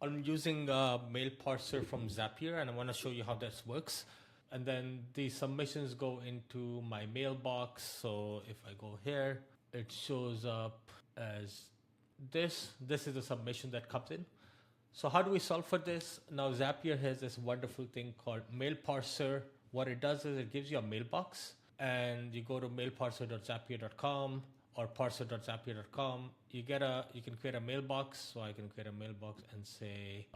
I'm using mail parser from Zapier, and I want to show you how this works. And then the submissions go into my mailbox. So if I go here, it shows up as this. This is the submission that comes in. So how do we solve for this? Now Zapier has this wonderful thing called mail parser. What it does is it gives you a mailbox, and you go to mailparser.zapier.com or parser.zapier.com. You can create a mailbox. So I can create a mailbox and say,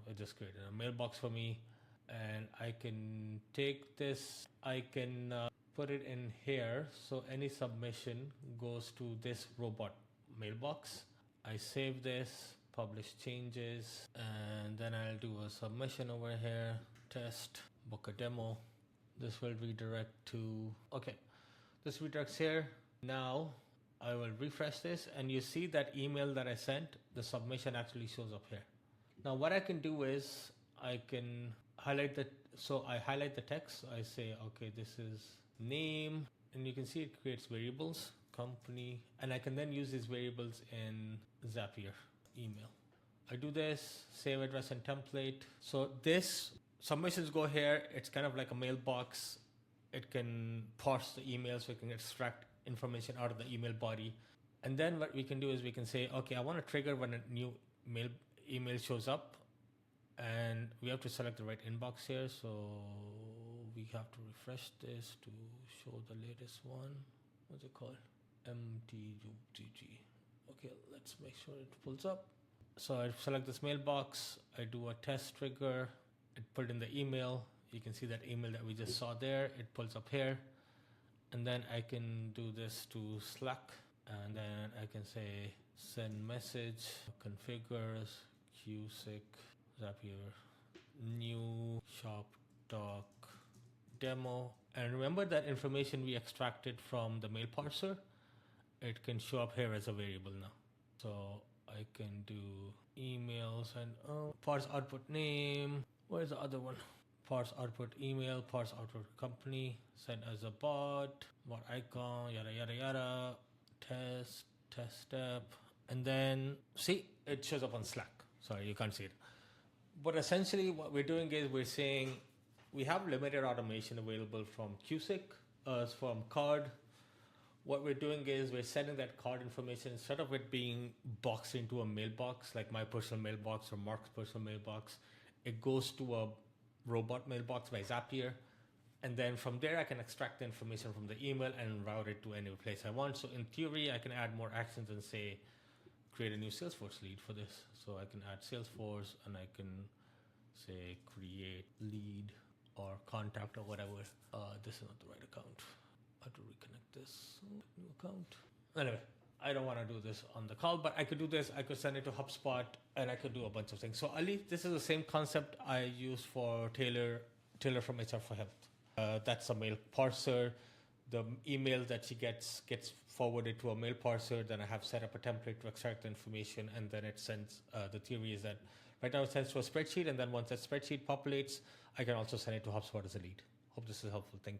it just created a mailbox for me, and I can take this. I can put it in here. So any submission goes to this robot mailbox. I save this, publish changes, and then I'll do a submission over here, test, book a demo. This will redirect to, okay, this redirects here. Now I will refresh this, and you see that email that I sent, the submission actually shows up here. Now what I can do is I can highlight I highlight the text. I say, okay, this is name, and you can see it creates variables, company, and I can then use these variables in Zapier email. I do this, save address and template. So this submissions go here. It's kind of like a mailbox. It can parse the email, so it can extract information out of the email body. And then what we can do is we can say, okay, I want to trigger when a new email shows up, and we have to select the right inbox here. So we have to refresh this to show the latest one. What's it called? MTUGG. Okay, let's make sure it pulls up. So I select this mailbox, I do a test trigger, it pulled in the email. You can see that email that we just saw there, it pulls up here. And then I can do this to Slack, and then I can say send message, configures, QSIC, Zapier, new shop doc demo. And remember that information we extracted from the mail parser, it can show up here as a variable now. So I can do emails and parse output name. Where's the other one? Parse output email, parse output company, send as a bot icon, yada yada yada, test step, and then see it shows up on Slack. Sorry, you can't see it. But essentially what we're doing is we're saying we have limited automation available from QSIC, from card. What we're doing is we're sending that card information, instead of it being boxed into a mailbox, like my personal mailbox or Mark's personal mailbox, it goes to a robot mailbox by Zapier. And then from there, I can extract the information from the email and route it to any place I want. So in theory, I can add more actions and say, create a new Salesforce lead for this. So I can add Salesforce, and I can say create lead or contact or whatever. This is not the right account. I have to reconnect this new account. Anyway, I don't want to do this on the call, but I could do this. I could send it to HubSpot, and I could do a bunch of things. So Ali, this is the same concept I use for Taylor from HR for Health. That's a mail parser. The email that she gets forwarded to a mail parser. Then I have set up a template to extract the information, and then it sends. The theory is that right now it sends to a spreadsheet, and then once that spreadsheet populates, I can also send it to HubSpot as a lead. Hope this is helpful. Thank you.